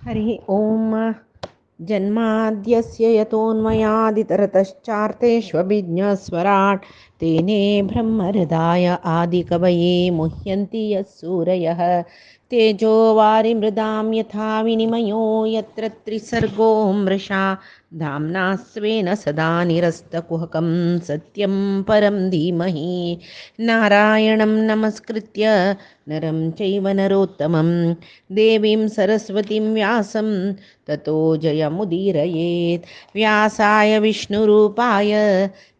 हरि ओम जन्माद्यस्य यतोऽन्वयादितरतश्चार्तेष्वभिज्ञस्वराट् तेने ब्रह्महृदाय आदिकवये मुह्यन्ति यः सूरयः तेजो वारिमृदां यथा विनिमयो यत्र त्रिसर्गो मृषा धाम्ना स्वेन सदा निरस्तकुहकं सत्यं परं धीमहि नारायणं नमस्कृत्य नरं चैव नरोत्तमं देवीं सरस्वतीं व्यासं ततो जयमुदीरयेत् व्यासाय विष्णुरूपाय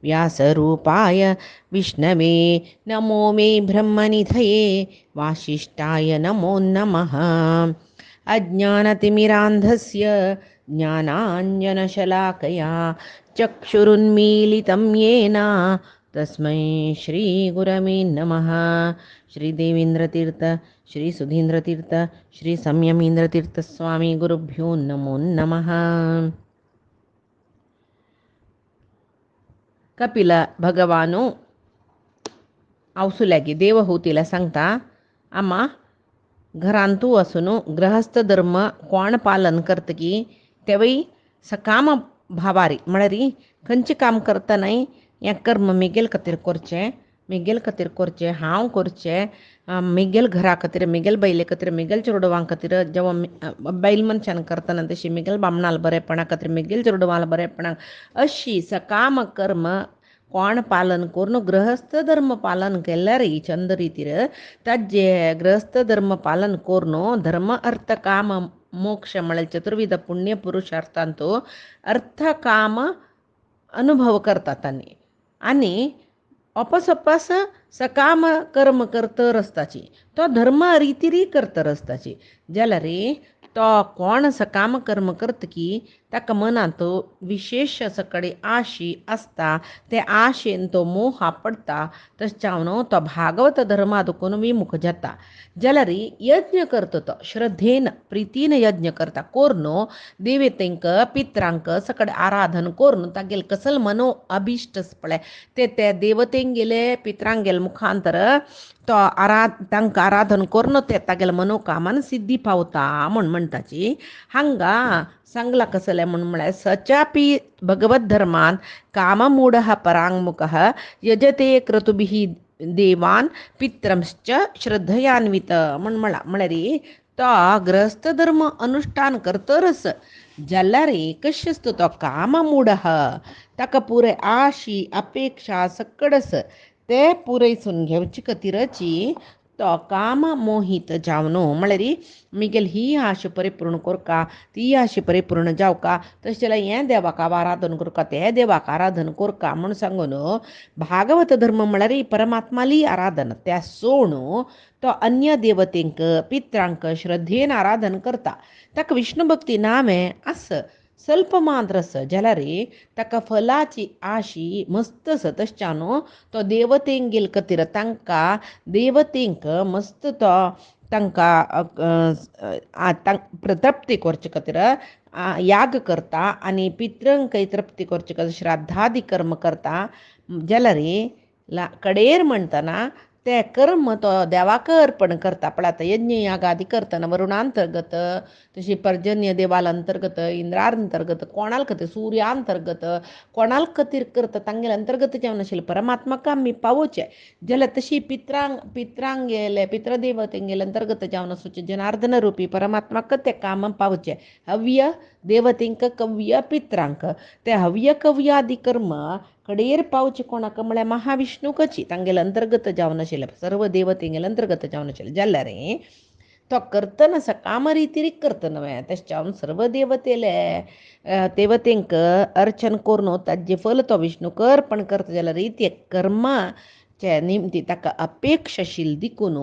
व्यासरूपाय विष्णवे नमो मे ब्रह्मनिधये वासिष्ठाय नमो नमः अज्ञानतिमिरान्धस्य ज्ञानाञ्जनशलाकया चक्षुरुन्मीलितं येन तस्मै श्रीगुरवे नमः श्रीदेवेन्द्रतीर्थ श्रीसुधीन्द्रतीर्थ श्रीसंयमीन्द्रतीर्थस्वामी गुरुभ्यो नमो नमः कपिल भगवानु अवसुल्यागी देवहूतीला सांगता आम्हा घरांतू असून गृहस्थ धर्म कोण पालन करता की तेवई सकाम भावारी म्हळ्यार खंयचें काम करता नाही हें कर्म मिगेल खातीर करचें हांव करचें मिगेल घरा खातीर मिगेल बैले खातीर मिगेल चेडवां खातीर जेव्हा बैल मनशान करतना तशी मिगेल बामणाल बरेपणा खातीर मिगेल चेडवाल बरेपणाक अशी सकाम कर्म कोण पालन करून गृहस्थ धर्म पालन केल्यार चंद रितीर ताजे गृहस्थ धर्म पालन करून धर्म अर्थ काम मोक्ष म्हळ्यार चतुर्विध पुण्य पुरुषार्थांतो अर्थ काम अनुभव करतात आणि अपास सकाम कर्म करतर आसताची तो धर्म रितीरी करतर आसताची जाल्यार तो कोण सकाम कर्म करता की ताका मनांत विशेष सकडी आशी आसता ते आशेन तो मोह पडटा तशें तो भागवत धर्मादकून विमुख जाता जाल्यार यज्ञ करता तो श्रद्धेन प्रितीन यज्ञ करता कोर्नो देवतेंक पित्रांक सकड आराधन करून तागेल कसल मनो अभिष्ट पळय ते देवतेंक गेले पित्रांक गेले मुखांतर तो तांकां आराधन करून ते तागेले मनोकामान सिद्धी पावता म्हणटाची हांगा सांगला कसले म्हळ्यार सचापि भगवत धर्मान काममूढः परांगमुखः यजते क्रतुभिः देवान पित्रंश्च श्रद्धयान्वित म्हळ्यार तो गृहस्थ धर्म अनुष्ठान करतरच जाल्यार कशें आसता तो काममूढः ताका पुरे आशी अपेक्षा सकडस ते पुरयसून घेवचे खातीरची तो काम मोहीत जावन म्हळ्यार मिगेल ही आश परिपूर्ण करका ती आश परिपूर्ण जावका तशें जाल्यार हें देवाक आराधन करका तें देवाक आराधन करका म्हूण सांगून भागवत धर्म म्हळ्यार परमात्माली आराधन त्या सोडून तो अन्य देवतेंक पित्रांक श्रद्धेन आराधन करता ताका विष्णू भक्ती नामे आस ಸ್ವಲ್ಪ मात्र जाल्यार ताका फलाची आशी मस्त तशच्यान तो देवतेंक गेल खातीर तांकां देवतेंक मस्त तो तांकां तृप्ती करचे खातीर याग करता आनी पितृंकय तृप्ती करचे खातीर श्राद्धादी कर्म करता जाल्यार कडेर म्हणटना ते कर्म तो देवाक अर्पण करता पण आतां यज्ञ यागादी करतना वरुणांतर्गत तशी पर्जन्य देवाल अंतर्गत इंद्रांतर्गत कोणाल खातीर सूर्यांतर्गत कोणाल खातीर करता तांगेले अंतर्गत जेवण आशिल्लें परमात्माक आमी पावोवचें जाल्यार तशी पित्रांक गेले पितृदेवतेंगेले अंतर्गत जावन आसुचें जनार्दन रुपी परमात्माक ते काम पावचें हव्य देवतेंक कव्य पित्रांक ते हव्य कव्यादी कर्म कडेर पावचे कोणाक म्हळ्यार महाविष्णूकची तांगेले अंतर्गत जावन आशिल्लें सर्व देवतेंगेले अंतर्गत जावन आशिल्लें जाल्यार तो करतना सकाम रितीरी करतना तेच्या सर्व देवतेंक अर्चन करून ताजे फल तो विष्णूक अर्पण करता जाल्यार रिती कर्माचे निमती ताका अपेक्षाशील दिकून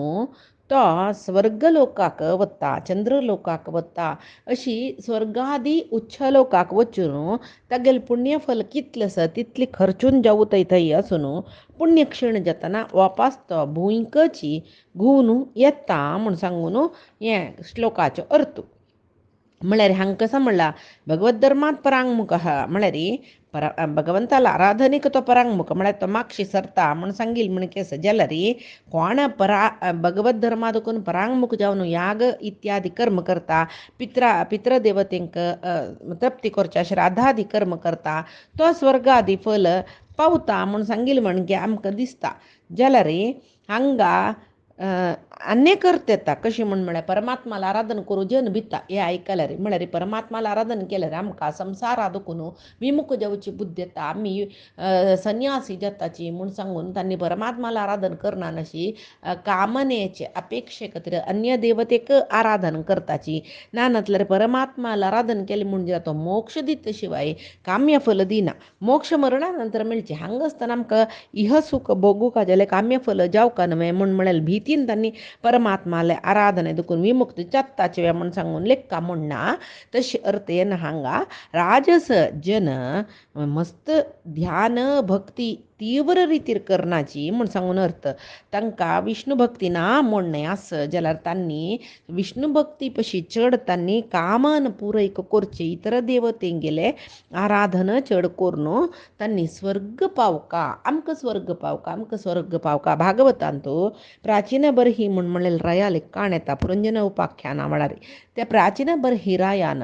तो स्वर्गलोकाक वता चंद्रलोकाक वता अशी स्वर्गादी उच्च लोकाक वचून तागेले पुण्यफल कितलें आसा तितली खर्चून जावूं थंय आसून पुण्यक्षीण जातना वापस तो भुंयकची घुवन येता म्हूण सांगून हें श्लोकाचो अर्थ म्हळ्यार हांगा कसो म्हणला भगवत धर्मांत परांगमुखः म्हळ्यार भगवंताला आराधनीक तो परांगमुख म्हळ्यार तो मागशी सरता म्हण सांगील म्हण केस जाल्यारी कोण भगवत धर्मा देखून परांगमुख जावन याग इत्यादी कर्म करता पितृदेवतेंक तृप्ती करच्या श्राद्धादी कर्म करता तो स्वर्गादी फल पावता म्हण सांगील म्हणजे आमकां दिसता जाल्यार हांगा अन्य करता येता कशी म्हळ्यार परमात्माला आराधन करूं जन भिता हे आयकल्यार म्हळ्यार परमात्माला आराधन केल्यार आमकां संवसारा दुखून विमुख जावची बुद्धी येता आमी संन्यासी जाताची म्हूण सांगून तांणी परमात्माला आराधन करना अशी कामनेचे अपेक्षे खातीर अन्य देवतेक आराधन करताची ना नातल्यार परमात्माला आराधन केलें म्हणजे तो मोक्ष दिता शिवाय काम्य फल दिना मोक्ष मरणा नंतर मेळचे हांगा आसतना आमकां इह सुख भोगूंक जाल्यार काम्य फल जावका न्हय म्हळ्यार भीतीन तांणी परमात्माले आराधने दुखून विमुक्त जाताचे म्हण सांगून लेक्का म्हणना तशी अर्थेन हांगा राजस जन मस्त ध्यान भक्ती तीव्र रितीर करनाची म्हण सांगून अर्थ तांकां विष्णू भक्ती ना म्हणणें आस जाल्यार तांणी विष्णू भक्ती पशी चड तांणी कामान पुरय करचे इतर देवतेंगेले आराधन चड करून तांणी स्वर्ग पावका आमकां स्वर्ग पावका भागवतांतू प्राचीन बरही म्हणलें रायाले काण येता पुरंजन उपाख्याना म्हळ्यार त्या प्राचीन बरही रायान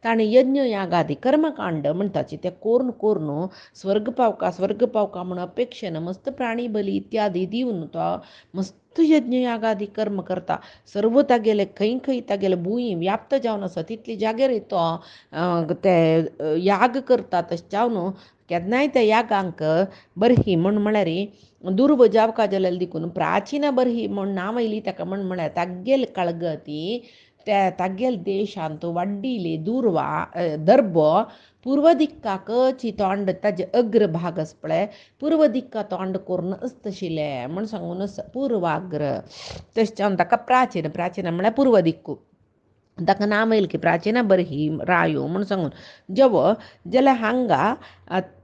ताणें यज्ञ यागादी कर्मकांड म्हणटाची ते कोरून स्वर्ग पावका म्हण अपेक्षेन मस्त प्राणी बली इत्यादी दिवन तो मस्त यज्ञ यागादी कर्म करता सर्व तागेले खंय तागेले भुंय व्याप्त जावन आसा तितली जागेर तो ते याग करता तशें जावन केन्नाय त्या यागांक बरही म्हळ्यार दुर्व जावका जाल्यार देखून प्राचीन बरही म्हण नांव येयली ताका म्हळ्यार तागेल कळगती त्या तागेल देशांत वाड्डिले दुर्वा दर्भ पूर्व दिक्काक तोंड ताजे अग्र भाग आस पळय पूर्व दिक्का तोंड करून आसतशिलें म्हण सांगून पूर्वाग्र तशें जावन ताका प्राचीन म्हळ्यार पूर्व दिक्कू ताका नांव येयलें की प्राचीन बरही रायो म्हण सांगून जेव जाल्यार हांगा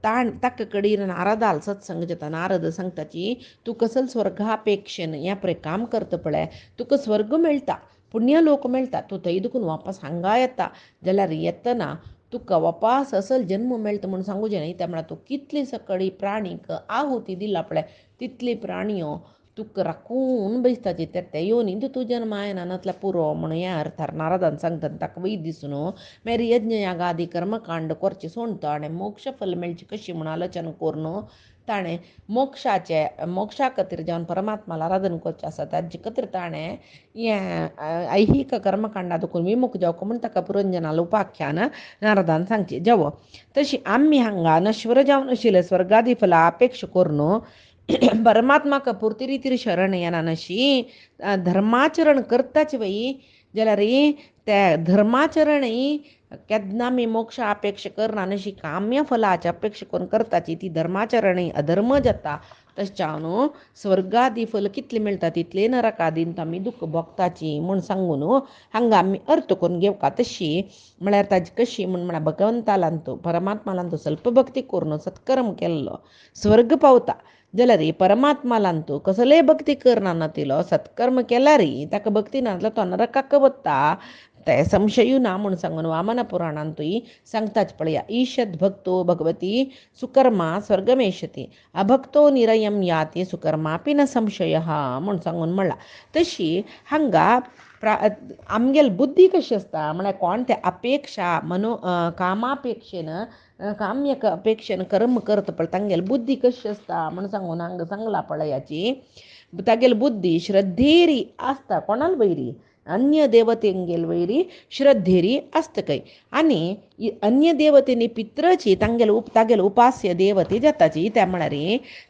ताका कडेन नारदाल सत्संग जाता नारद सांगताची तूं कसल स्वर्गापेक्षेन हें पळय काम करता पळय तुका स्वर्ग मेळटा पुण्य लोक मेळटा तूं थंय देखून वापस हांगा येता जाल्यार येतना तुका वापस असल जन्म मेळटा म्हूण सांगूचें न्ही त्या म्हळ्यार तूं कितली सकळी प्राणीक आहुती दिला पळय तितली प्राणयो तुका राखून बसताची ते येवनी तूं जन्मा येना नातल्या पुरो म्हण ह्या अर्थार नारदान सांगता ताका वैद दिसून मागीर यज्ञ यागादी कर्मकांड करचें सोडटा आनी मोक्ष फल मेळची कशी म्हूण आलोचना करून ताणें मोक्षा खातीर जावन परमात्माला आराधन करचें आसा ताजे खातीर ताणें हें ऐहिक कर्मकांडा देखून विमुख जावंक म्हूण ताका पुरंजनाल उपाख्यान नारदान सांगचें जेव तशी आमी हांगा नश्वर जावन आशिल्ले स्वर्गादी फला अपेक्षा करून परमात्माक पुर्ती रितीर शरण येना अशी धर्माचरण करताच वय जाल्यार त्या धर्माचरण केन्ना आमी मोक्ष अपेक्षा करना अशी काम्य फलाची अपेक्षा करून करताची ती धर्माचरण अधर्म जाता तशें जावन स्वर्गादी फल कितले मेळटा तितले नरकादीन आमी दुख भोगताची म्हूण सांगून हांगा आमी अर्थ करून घेवका तशी म्हळ्यार ताजी कशी म्हळ्यार भगवंतालांतू परमात्मालांतू स्वल्प भक्ती करून सत्कर्म केल्लो स्वर्ग पावता जाल्यार परमात्मालांतू कसलेय भक्ती करना नातिलो सत्कर्म केल्यार ताका भक्ती ना तो नरकाक वता ते संशयू ना म्हूण सांगून वामन पुराणांतूय सांगताच पळया ईशद भक्तो भगवती सुकर्मा स्वर्गमेशती अभक्तो निरयम याती सुकर्मापि न संशय म्हूण सांगून म्हणला तशी हांगा आमगेल बुद्धी कशी आसता म्हळ्यार कोण ते अपेक्षा कामापेक्षेन काम्य अपेक्षेन कर्म करता पळय तांगेल बुद्धी कशी आसता म्हूण सांगून हांगा सांगला पळयाची तागेल बुद्धी श्रद्धेरी आसता कोणाल वयरी अन्य देवतेंगेल वयरी श्रद्धेरी आसता खंय आनी अन्य देवतेनी पित्रची तागेल उपास्य देवते जाताची त्या म्हळ्यार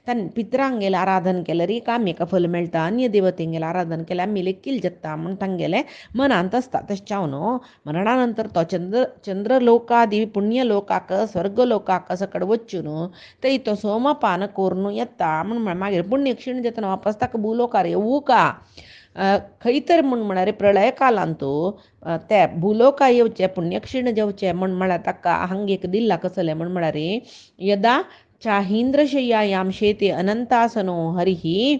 तान पित्रांगेल आराधन केल्यार काम्यक फल मेळटा अन्य देवतेंगेल आराधन केल्यार आमी लेखील जाता म्हूण तांगेले मनांत आसता तशें जावन मरणा नंतर तो चंद्रलोकादी पुण्य लोकाक स्वर्ग लोकाक सकड वचून थंय तो सोमपान करून येता म्हूण मागीर पुण्य क्षीण जातना वापस ताका भूलोकार येवूं का खंय तर म्हळ्यार प्रळय कालांतू ते भूलोका येवचे पुण्यक्षीण जेवचे म्हळ्यार ताका हांगेक दिल्ला कसले म्हळ्यार यदा चाहींद्रशय्यायां शेते अनंतासनो हरिही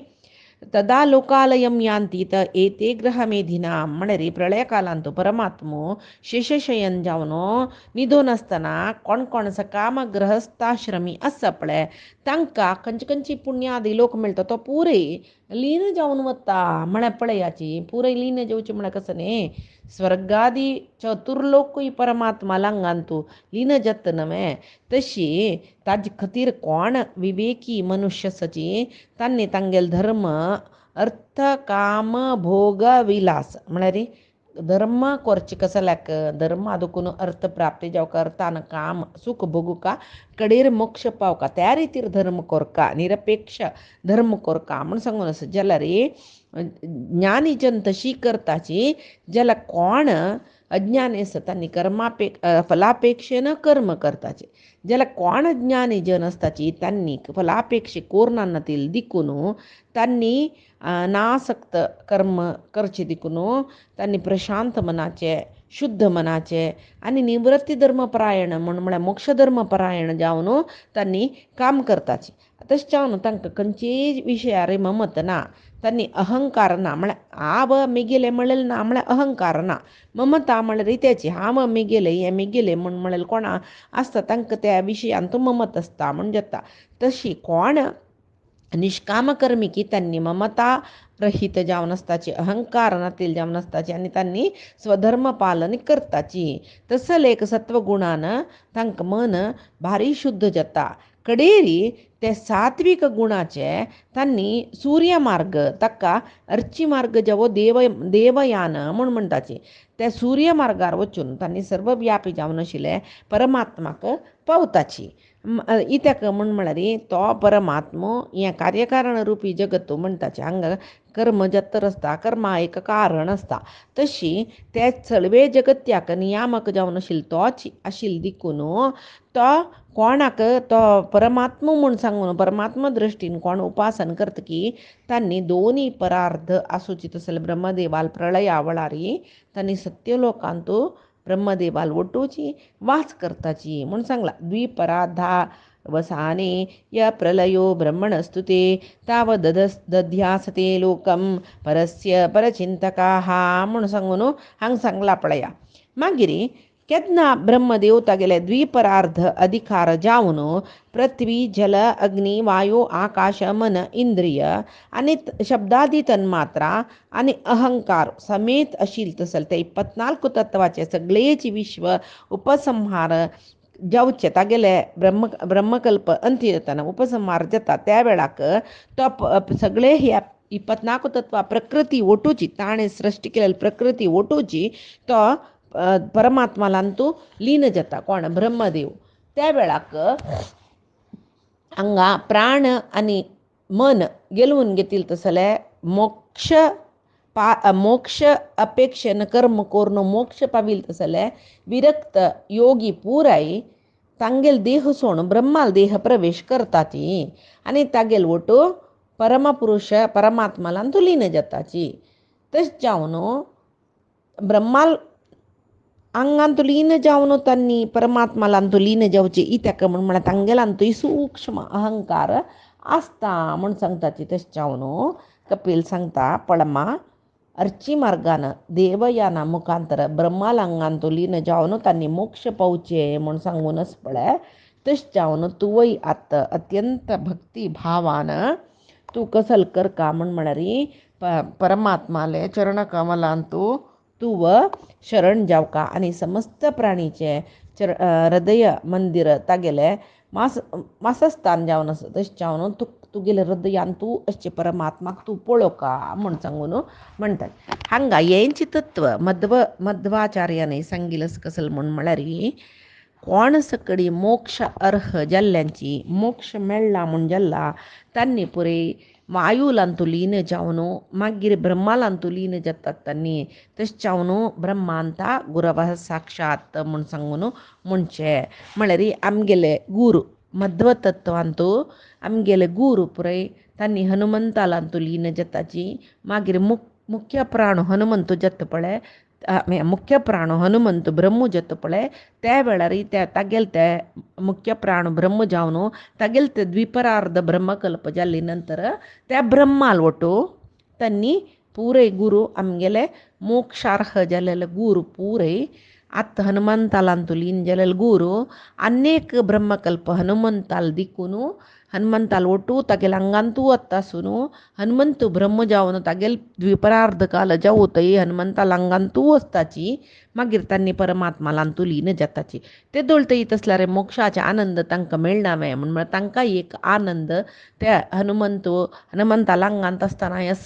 तदा लोकालयम यांती तर एते ग्रह मेधिना म्हणरी प्रळय कालांतो परमात्मो शेषशयन जावनो निधो नसताना कोण कोण सकाम ग्रहस्थाश्रमी असं पळे तांकां खंयची खंयची पुण्यादी लोक मेळटा तो पुरे लीन जावन वता म्हळ्या पळयाची पुरे लीन जेवची म्हळ्या कसं न्ही स्वर्गादी चतुर्लोकूय परमात्मा लांगांतू लीन जत नवे तशी ताजे खातीर कोण विवेकी मनुष्य सची तांणी तांगेल धर्म अर्थ काम भोग विलास म्हळ्यार धर्म करचे कसल्याक धर्म ಅದಕ್ಕೂ अर्थ प्राप्ती जावका अर्थान काम सुख भोगुका कडेर मोक्ष पावका त्या रितीर धर्म कोरका निरपेक्ष धर्म कोरका म्हण सांगून आसा जाल्यार ज्ञानी जन तशी करताची जाल्यार कोण अज्ञानी आसा तांणी फलापेक्षेन कर्म करताचे जाल्यार कोण ज्ञानी जन असताची तांणी फलापेक्षे कोरनातील दिकून तांणी नासक्त कर्म करचे दिकून तांणी प्रशांत मनाचे शुद्ध मनाचे आनी निवृत्ती धर्मपरायण म्हळ्यार मोक्ष धर्मपरायण जावन तांणी काम करताचे तशें जावन तांकां खंयचेय विशयार ममत ना तांणी अहंकार ना म्हळ्यार हांव मेगेले म्हणलें ना म्हळ्यार अहंकार ना ममता म्हळ्यार रित्याची हांव मेगेले हें मेगेलें म्हळ्यार कोणा आसता तांकां त्या विशयांत ममत आसता म्हण जाता तशी कोण निष्काम कर्मी की त्यांनी ममता रहित जावन आसताची अहंकार नातील जावन आसताची आनी तांणी स्वधर्म पालन करताची तसल एक सत्वगुणान तांकां मन भारी शुद्ध जाता कडेरी ते सात्विक गुणाचे तांणी सूर्यमार्ग ताका अर्ची मार्ग जावो देवयान म्हूण म्हणटाची त्या सूर्यमार्गार वचून तांणी सर्वव्यापी जावन आशिल्ले परमात्माक पावताची इत्याक म्हळ्यार तो परमात्मो हें कार्यकारण रुपी जगत म्हणटाचे हांगा कर्म जत्तर आसता कर्मा एक कारण आसता तशी ते सगळे जगत्याक नियामक जावन आशिल्लो तोच आशिल्लो देखून तो कोणाक तो परमात्मा म्हूण सांगून परमात्मा दृश्टीन कोण उपासन करता की तांणी दोनी परार्ध आसूची तसले ब्रह्मदेवाल प्रळया वळारी तांणी सत्यलोकांतू ब्रह्मदेवाल वटूची वास करताची म्हूण सांगला द्विपराधा वसाने य प्रलयो ब्रह्मणस्तुते ताव दध्यासते लोकम परस्य परचिंतकाः म्हूण सांगून हांग सांगला पळया मागीर केन्ना ब्रह्मदेव तागेले द्विपरार्ध अधिकार जावन पृथ्वी जल अग्नी वायू आकाश मन इंद्रिय आनी शब्दादी तन्मात्रा आनी अहंकार समेत आशिल्ले तसल ते 24 तत्वाचे सगळेच विश्व उपसंहार जावचे तागेले ब्रह्मकल्प अंती जाताना उपसंहार जाता त्या वेळाक तो सगळे ह्या 24 तत्वा प्रकृती ओटूची ताणें सृश्टी केलेली प्रकृती ओटूची तो परमात्मालांतू लीन जाता कोण ब्रह्मदेव त्या वेळाक हांगा प्राण आनी मन गेलवून घेतील तसले मोक्ष अपेक्षेन कर्म करून मोक्ष पाविल तसले विरक्त योगी पुराय तांगेल देह सोडून ब्रह्माल देह प्रवेश करताची आनी तागेल वटू परमपुरुष परमात्मालांतू लीन जाताची तशें जावन ब्रह्माल हांगांतू लीन जावन तांणी परमात्मालांतू लीन जावचे इत्याक म्हळ्यार तांगेलांतूय सूक्ष्म अहंकार आसता म्हूण सांगताची तशें जावन कपिल सांगता पळमा अर्ची मार्गान देवयाना मुखांतर ब्रह्मालांगांतू लीन जावन तांणी मोक्ष पावचे म्हूण सांगूनच पळय तशें जावन तुवय आतां अत्यंत भक्ती भावान तूं कसल करका म्हळ्यार परमात्माले चरण कमलांतू तुव शरण जावका आनी समस्त प्राणीचे हृदय मंदिर तागेले वासस्थान जावन आसा तशें जावन तुगेले हृदयान तूं अशें परमात्माक तूं पळोवका म्हूण सांगून म्हणटात हांगा हेंची तत्व मध्वाचार्यान सांगिल्लें कसल म्हळ्यार कोण सकडी मोक्ष अर्ह जाल्ल्यांची मोक्ष मेळ्ळा म्हूण जाल्ला तांणी पुरे वायूलांतू लीन जावन मागीर ब्रह्मालांतू लीन जातात तांणी तशें जावन ब्रह्मांता गुरवः साक्षात म्हूण सांगून म्हणचे म्हळ्यार आमगेले गुरू मध्वतत्वांतू आमगेले गुरू पुराय तांणी हनुमंतालांतू लीन जाताची मागीर मुख्य प्राण हनुमंत जाता पळय मुख्य प्राण हनुमंत ब्रह्म जत पळे त्या वेळार त्या तागेल ते मुख्य प्राण ब्रह्म जावन तागेल ते द्विपरार्ध ब्रह्मकल्प जाल्ली नंतर त्या ब्रह्माल ಒಟ್ಟು तन्नी पूरे गुरु आमगेले मोक्षार्ह जालेले गुरु पूरे आत हनुमंतालांतू लीन जालेले गुरु अनेक ब्रह्मकल्प हनुमंताल दिकून हनुमंताल ಒಟ್ಟು तागेल अंगांतू वत्तासून हनुमंत ब्रह्म जावन तागेल द्विपरार्ध काल जावतय हनुमंताल अंगांतू वचताची मागीर तांणी परमात्मालांतू लीन जाताची ते दोळतयत असल्यार मोक्षाचे आनंद तांकां मेळनावे म्हण तांकां एक आनंद त्या हनुमंताल अंगांत आसतना अस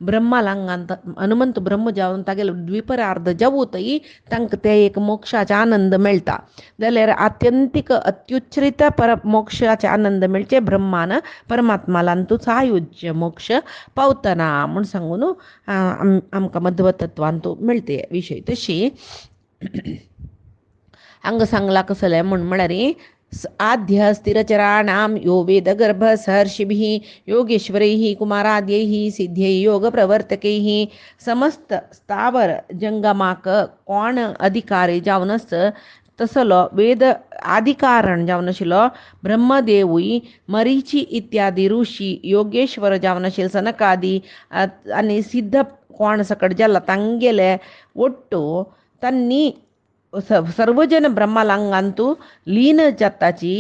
ब्रह्माल अंगांत हनुमंत ब्रह्म जावन तागेल द्विपरार्ध जावतय तांकां ते एक मोक्षाचे आनंद मेळटा जाल्यार आत्यंतीक अत्युच्चरित मोक्षाचे आनंद मेळचे ब्रह्मान परमात्मालांतू सायुज्य मोक्ष पावतना म्हूण सांगून आमकां मध्वतत्वांतू मेळटे विशय तशी हांगा सांगला कसले म्हळ्यार आद्य स्थिरचराणां यो वेदगर्भ सहर्षिभिः योगेश्वरैः कुमाराद्यैः सिद्ध्यैः योगप्रवर्तकैः समस्त स्थावर जंगमाक कोण अधिकारी जावन तसलो वेद आदिकारण जावन आशिल्लो ब्रह्मदेवूय मरीची इत्यादी ऋषी योगेश्वर जावन आशिल्ले सनकादी आनी सिद्ध कोण सकट जाल्ला तांगेले ಒಟ್ಟು तन्नी सर्वजन ब्रह्मालांगांतू लीन जाताची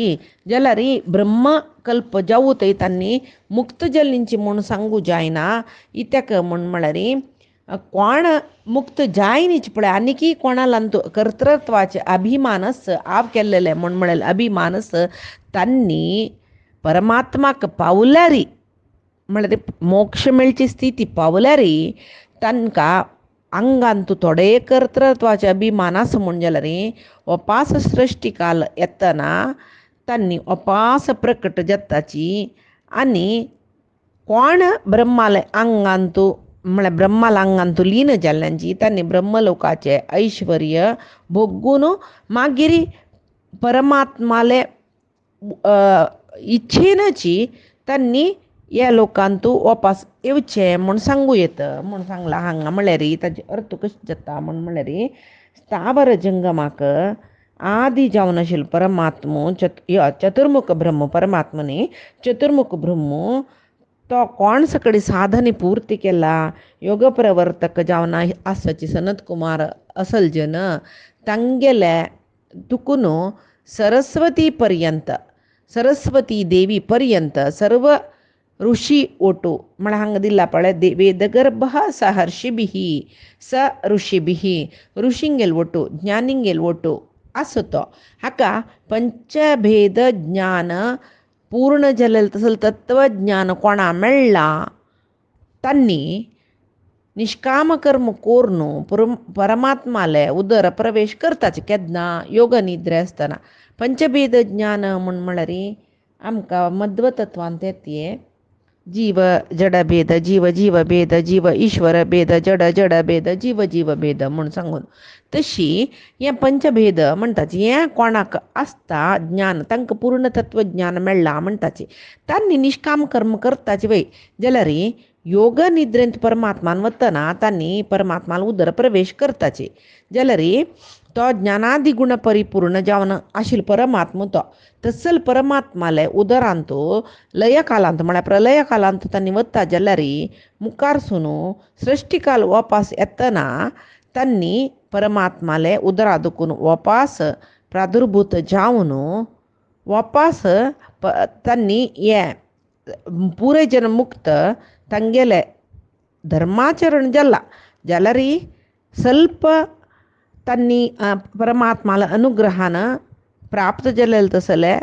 जाल्यार ब्रह्मकल्प जावतय तांणी मुक्त जल्लींची म्हूण सांगू जायना इत्याक म्हळ्यार कोण मुक्त जायनीच पळय आनीकी कोणालांतू कर्तृत्वाचे अभिमानस हांव केल्लेले म्हळ्यार अभिमानस तांणी परमात्माक पावल्यारी म्हळ्यार मोक्ष मेळची स्थिती पावल्यारी तांकां अंगांतू थोडे कर्तृत्वाचे अभिमानास म्हूण जाल्यार उपास सृश्टी काल येतना तांणी उपास प्रकट जाताची आनी कोण ब्रह्माले अंगांतू म्हळ्यार ब्रह्माल अंगांतू लीन जाल्ल्यांची तांणी ब्रह्मलोकाचे ऐश्वर्य भोगून मागीर परमात्माले इच्छेनची तांणी ह्या लोकांतू वापस येवचे म्हूण सांगू येता म्हूण सांगला हांगा म्हळ्यार ताजे अर्थ कशें जाता म्हळ्यार स्थावर जंगमाक आदी जावन आशिल्लो परमात्मो चतुर्मुख ब्रह्म परमात्मा न्ही चतुर्मुख ब्रह्म तो कोण सकडी साधने पूर्ती केला योग प्रवर्तक जावन आसाची सनत कुमार असल जन तांगेले तुकून सरस्वती पर्यंत सरस्वती देवी पर्यंत सर्व ऋषी ಒಟ್ಟು म्हळ्यार हांगा दिला पळय वेदगर्भ सहर्षिभिः स ऋषिभिः ऋषिंगेल ಒಟ್ಟು ज्ञानिंगेल ಒಟ್ಟು असो तो हाका पंचभेद ज्ञान पूर्ण जालें तसलें तत्वज्ञान कोणा मेळ्ळा तांणी निष्काम कर्म करून परमात्माले उदर प्रवेश करताचे केन्ना योग निद्रे आसतना पंचभेद ज्ञान म्हळ्यार आमकां मध्वतत्वांत येते जीव जड भेद जीव जीव भेद जीव ईश्वर भेद जड जड भेद जीव जीव भेद म्हूण सांगून तशी हें पंचभेद म्हणटाची हें कोणाक आसता ज्ञान तांकां पूर्ण तत्वज्ञान मेळ्ळा म्हणटाची तांणी निष्काम कर्म करताचे वय जाल्यार योग निद्रेंत परमात्मान वतना तांणी परमात्माल उदर प्रवेश करताचे जाल्यार तो ज्ञानादी गुण परिपूर्ण जावन आशिल्लो परमात्मा तो तसल परमात्माले उदरांतू लय कालांत म्हळ्यार प्रलय कालांत तांणी वता जाल्यार मुखारसून सृश्टी काल वापस येतना तांणी परमात्माले उदरा दुखून वापस प्रादुर्भूत जावन वापस तांणी हे पुरे जन मुक्त तांगेले धर्माचरण जाल्ला जाल्यार ಸ್ವಲ್ಪ तांणी परमात्माला अनुग्रहान प्राप्त जालेले तसले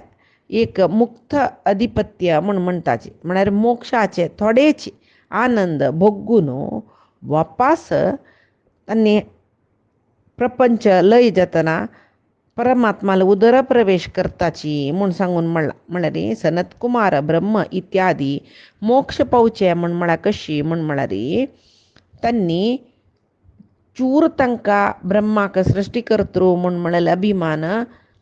एक मुक्त अधिपत्य म्हणटाचे म्हळ्यार मोक्षाचे थोडेच आनंद भोगून वापस तांणी प्रपंच लय जातना परमात्माला उदर प्रवेश करताची म्हूण सांगून म्हळ्यार सनत कुमार ब्रह्म इत्यादी मोक्ष पावचे म्हळ्यार कशी म्हळ्यार तांणी चूर तांकां ब्रह्माक सृश्टीकर्तृ म्हळ्यार अभिमान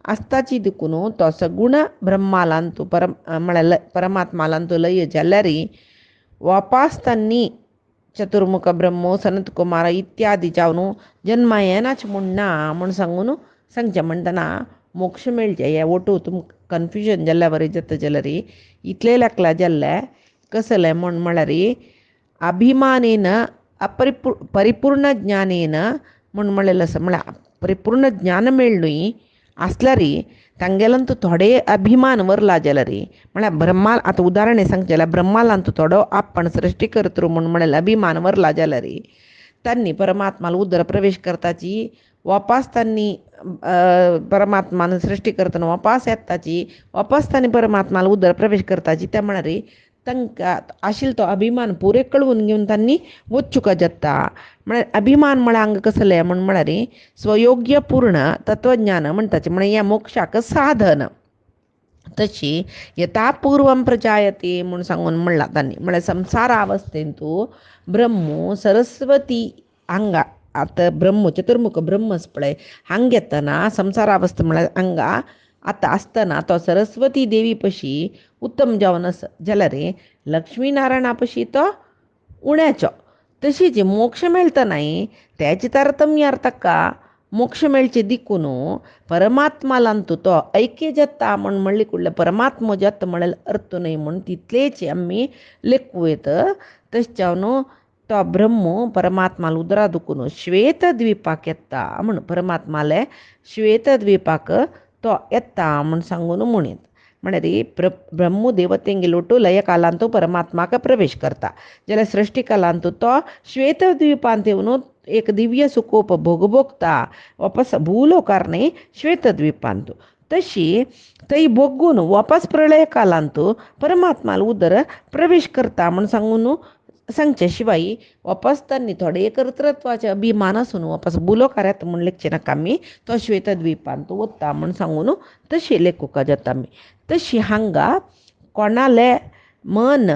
आसताची देखून तो सगुण ब्रह्मालांतू म्हळ्यार परमात्मालांतू लय जाल्यार वापस तांणी चतुर्मुख ब्रह्मो सनत कुमार इत्यादी जावन जन्मायनाच म्हणना म्हण सांगून सांगचे म्हणटना मोक्ष मेळचे हे ओटू तुम कन्फ्युजन जाल्ल्या बरें जाता जाल्यार इतले लागला जाल्ले कसले म्हळ्यार अभिमानेन परिपूर्ण ज्ञानेन म्हणलेलें आसा म्हळ्यार परिपूर्ण ज्ञान मेळ न्हय आसल्यार तांगेलांतू थोडे अभिमान वरला जाल्यार म्हळ्यार ब्रह्मा आतां उदाहरण सांगचें जाल्यार ब्रह्मालांतू थोडो आपण सृश्टी करतरू म्हळ्यार अभिमान वरला जाल्यार त्यांनी परमात्माला उदर प्रवेश करताची वापस त्यांनी परमात्मान सृष्टी करतना वापस येताची वापस त्यांनी परमात्माला उदर प्रवेश करताची त्या म्हळ्यार तांकां आशिल्लो तो अभिमान पुरे कळवून घेवन त्यांनी वचुका जाता म्हळ्यार अभिमान म्हळ्यार हांगा कसलें म्हळ्यार स्वयोग्य पूर्ण तत्वज्ञान म्हणटाचें म्हळ्यार ह्या मोक्षाक साधन तशी यथा पूर्वं प्रजायते म्हणून सांगून म्हणला त्यांनी म्हळ्यार संसार अवस्थेंतू ब्रह्मो सरस्वती हांगा आतां ब्रह्म चतुर्मुख ब्रह्मच पळय हांगा येतना संसार अवस्था म्हळ्यार हांगा आतां आसतना तो सरस्वती देवी पशी उत्तम जावन आसा जाल्यार लक्ष्मी नारायणा पशी तो उण्याचो तशीच मोक्ष मेळटनाय तेचे तारतम्य अर्थाका मोक्ष मेळचे दिकून परमात्मालांतू तो ऐक्य जाता म्हणले कुडले परमात्मा जाता म्हळ्यार अर्थ न्हय म्हण तितलेच आमी लेखूं येत तशें तो ब्रह्म परमात्माला उदरा दुखून श्वेत द्विपाक येता म्हण परमात्माले श्वेत द्विपाक तो येता म्हण सांगून म्हणीत म्हळ्यार ब्रह्म देवतेंगे लोटू लय कालांतू परमात्माक प्रवेश करता जाल्यार सृश्टी कालांतू तो श्वेत द्विपांत येवन एक दिव्य सुखोप भोगता वापस भूलोकार न्हय श्वेत द्विपांतू तशी थंय भोगून वापस प्रलय कालांतू परमात्माला उदर प्रवेश करता म्हण सांगून सांगचे शिवाय वापस त्यांनी थोडे कर्तृत्वाचे अभिमान आसून वापस बुलोकार येता म्हण लेखचे नाका आमी तो श्वेत द्विपांत वता म्हण सांगून तशी लेखुका जाता आमी तशी हांगा कोणाले मन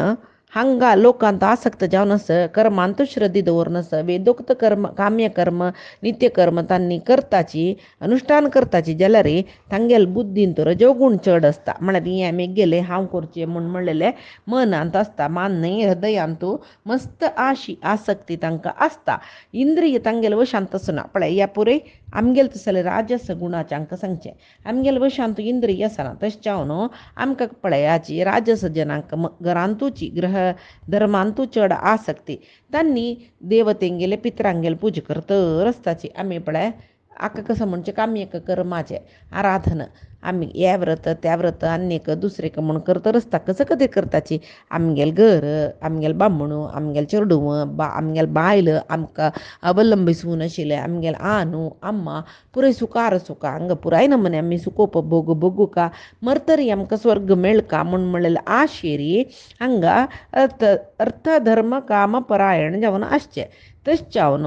हांगा लोकांत आसक्त जावन आसा कर्मांत श्रद्धी दवरून आसा वेदोक्त कर्म काम्य कर्म नित्य कर्म तांणी करताची अनुष्ठान करताची जाल्यार तांगेल बुद्धींत रजोगुण चड आसता म्हळ्यार हें मेगेलें हांव करचें म्हूण म्हणलेलें मनांत आसता मान न्हय हृदयांतू मस्त आसक्ती तांकां आसता इंद्रिय तांगेल वशांत आसना पळय ह्या पुरे आमगेल तसले राजस गुणाचें हांकां सांगचें आमगेल वशांत इंद्रिय आसना तशें जावन आमकां पळयाची राजस जनांक घरांतूची ग्रह धर्मांतू चड आसक्ती तांणी देवतेंगेले पित्रांगेले पूजा करतर आसताची आमी पळय हाका कसं म्हणचे काम्यक कर्माचे आराधन आमी हे व्रत त्या व्रत आनीक दुसरेक म्हूण करतर आसता कसं कधी करताची आमगेल घर आमगेल बामणू आमगेल चेडूं आमगेल बायल आमकां अवलंबी सून आशिल्ले आमगेल आनू अम्मा पुराय सुखार सुखा हांगा पुराय नमने आमी सुखोप भोगू का मरतरी आमकां स्वर्ग मेळका म्हूण म्हणलेले आशेरी हांगा अर्थ धर्म काम परायण जावन आसचें तशें जावन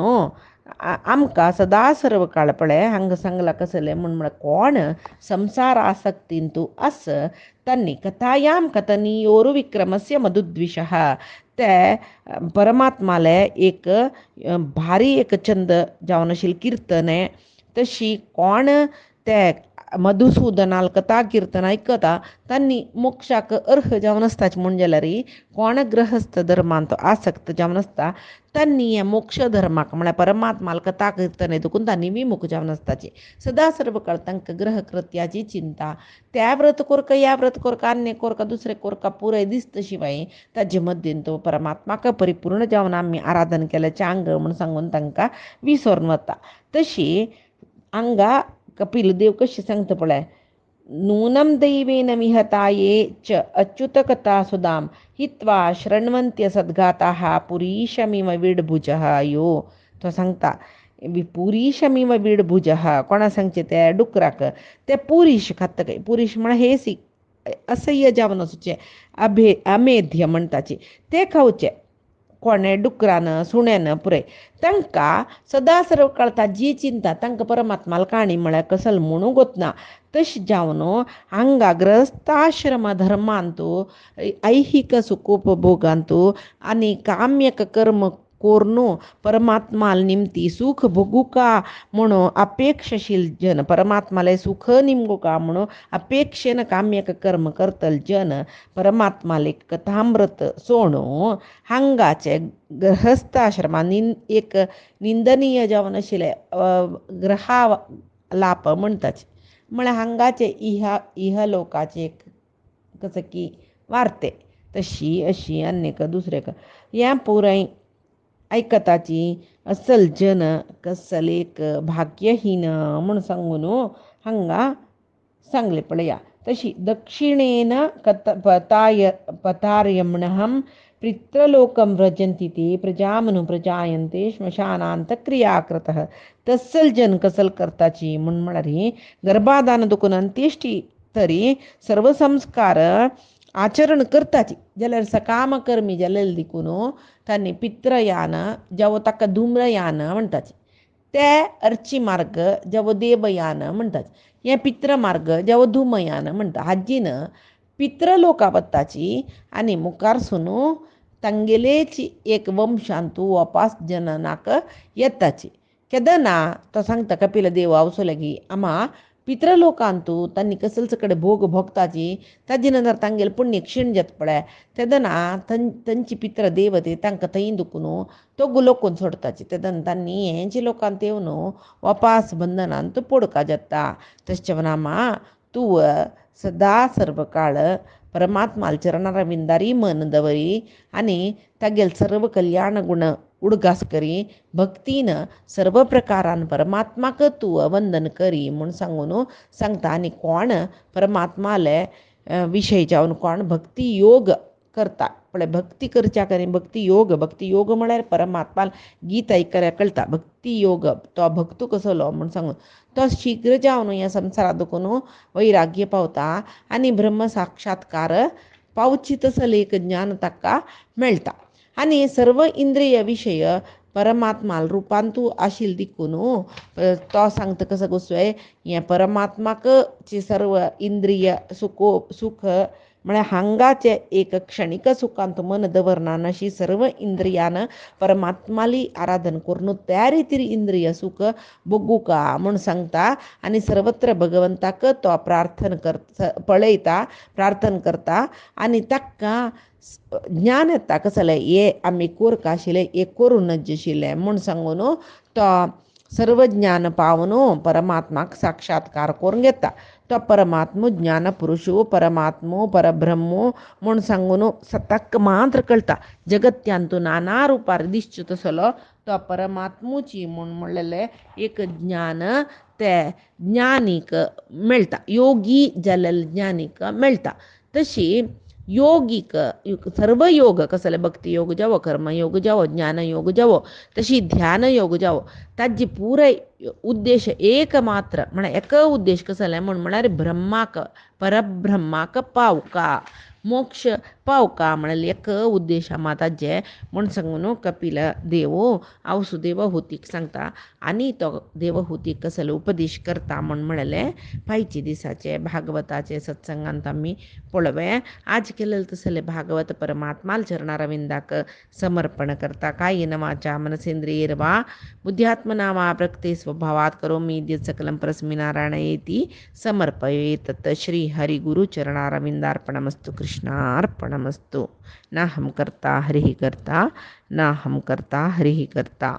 आमकां सदा सर्व काळ पळय हांगा सांगला कसलें म्हण कोण संसार आसक्तींतू आस तांणी कथायाम कथनीयोरु विक्रमस्य मधुद्विषः ते परमात्माले एक भारी एक छंद जावन आशिल्ली कीर्तने तशी कोण ते मधुसूदनाल कथा कीर्तन आयकता तांणी मोक्षाक अर्ह जावन आसताचे म्हण जाल्यार कोण ग्रहस्थ धर्मांत आसक्त जावन आसता तांणी ह्या मोक्ष धर्माक म्हळ्यार परमात्माल कथा कीर्तन देखून तांणी विमुख जावन आसताची सदा सर्व काळ तांकां ग्रह कृत्याची चिंता त्या व्रत कोरका ह्या व्रत कोरका अन्य कोरका दुसरे कोरका पुराय दिसता शिवाय ताजे मद्दीन तो परमात्माक परिपूर्ण जावन आमी आराधन केल्याचें अंग म्हूण सांगून तांकां विसरून वता तशी हांगा कपिल देव कशी सांगता पळय नूनं दैवेन विहताये च अच्युत कथा सुदाम हित्वा शृण्वन्त्य सद्गाताः पुरीशमिव विडभुजः यो तो सांगता पुरीशमिव विडभुजः कोणा सांगचे ते डुकराक ते पुरीश खाता काय पुरीश म्हळ्यार हेसी असह्य जावन आसुचें अमेध्य म्हणटाची ते खावचे कोणे डुकरान सुण्यान पुरे तांकां सदा सर्व काळ ताजी चिंता तांकां परमात्माला काणी म्हळ्यार कसल म्हणू गोतना तशें जावन हांगा ग्रहस्थाश्रम धर्मांतू ऐहिक सुखोपभोगांतू आनी काम्यक कर्म कोरनो परमात्माला निमती सुख भोगू का म्हणून अपेक्षशील जन परमात्माला सुख निमगो का म्हणून अपेक्षेनं काम्यक कर्म करतल जन परमात्माले कथामृत सोणू हांगाचे गृहस्थाश्रमा एक निंदनीय जावन आशिल्ले ग्रहा लाप म्हणटाच म्हळ्यार हांगाचे इहलोकाचे कसं की वार्ते तशी अशी अन्यक दुसरेक ह्या पुराय ऐकताची असल जन कसल एक भाग्यहीन म्हूण सांगून हांगा सांगले पळया. तशी दक्षिणेन पतार्यमणहं पितृलोकं व्रजन्ति ते प्रजामनु प्रजायन्ते श्मशानांत क्रिया कृतः तसल जन कसल करताची म्हूण म्हळ्यार ही गर्भाधान दुखून अंत्येष्टी तरी सर्व संस्कार आचरण करताची जाल्यार सकाम कर्मी जाल्यार देखून तांणी पित्रयान जावं ताका धूम्रयान म्हणटाचे ते अर्ची मार्ग जावं देवयान म्हणटात हे पित्रमार्ग जावं धूमयान म्हणटा हाजीन पित्रलोका वत्ताची आनी मुखार सुनू तांगेलेची एक वंशांतू वापास जननाक येताची केदना तो सांगता कपिल देव आवसो लागी आमा पित्रलोकांतू तांणी कसलच कडेन भोग भोगताची ताजे नंतर तांगेले पुण्य क्षीण जाता पळय तेदना तांची पित्र देवते तांकां थंय दुखून तो गुलोकून सोडताची तेदना तांणी हेंचे लोकांत येवन वापास बंधनांत पडका जाता तशें वनामा तूं सदा सर्व काळ परमात्माल चरणारा विंदारी मन दवरी आनी तागेल सर्व कल्याण गुण उडगास करी भक्तीन सर्व प्रकारान परमात्माक तूं वंदन करी म्हूण सांगून सांगता आनी कोण परमात्माले विशय जावन कोण भक्ती योग करता पळय भक्ती करच्याक आनी भक्ती योग म्हळ्यार परमात्माल गीत आयकल्यार कळटा भक्ती योग तो भक्तू कसलो म्हूण सांगून तो शीघ्र जावन ह्या संवसारांत दुखून वैराग्य पावता आनी ब्रह्म साक्षात्कार पावची तसल एक ज्ञान ताका मेळटा आनी सर्व इंद्रिय विशय परमात्माल रुपांतू आशिल देखून तो सांगता कसं गोस्वाय हे परमात्माक ची सर्व इंद्रिय सुख म्हळ्यार हांगाचे एक क्षणिक सुखांत मन दवरना अशी सर्व इंद्रियान परमात्माली आराधन करून त्या रितीर इंद्रिय सुख भोगू का म्हूण सांगता आनी सर्वत्र भगवंताक तो पळयता प्रार्थना करता आनी ताका ज्ञान येता कसलें हे आमी कोरक आशिल्लें हे करूनच आशिल्लें म्हूण सांगून तो सर्व ज्ञान पावन परमात्माक साक्षात्कार करून घेता तो परमात्मो ज्ञान पुरुषो परमात्मो परब्रह्मो म्हूण सांगून ताका मात्र कळटा जगत्यांतू नाना रुपार दिसच्यो तसलो तो परमात्मोची म्हूण म्हणलेलें एक ज्ञान ते ज्ञानीक मेळटा योगी जाल्ले ज्ञानीक मेळटा तशी योगीक सर्व योग कसले भक्ती योग जावो कर्मयोग जावो ज्ञान योग जावो तशी ध्यान योग जावो ताजी पुराय उद्देश एक मात्र म्हळ्यार एक उद्देश कसले म्हळ्यार ब्रह्माक परब्रह्माक पावका मोक्ष पावका म्हळ्यार एक उद्देश ताजे म्हूण सांगून कपिल देव आवसू देवहुतीक सांगता आनी तो देवहुतीक कसले उपदेश करता म्हणलें पायचे दिसाचे भागवताचे सत्संगांत आमी पळोवया आज केलेले तसले भागवत परमात्माल चरणारविंदाक समर्पण करता कायेन वाचा मनसेंद्रियेण वा बुद्ध्यात्मना वा प्रकृते स्वभावात् करोमि यद्यत् सकलं परस्मै नारायणेति समर्पयेत् श्री हरि गुरु चरणारविंदार्पणमस्तु कृष्णार्पणमस्तु नाहं कर्ता हरिः कर्ता नाहं कर्ता हरिः कर्ता.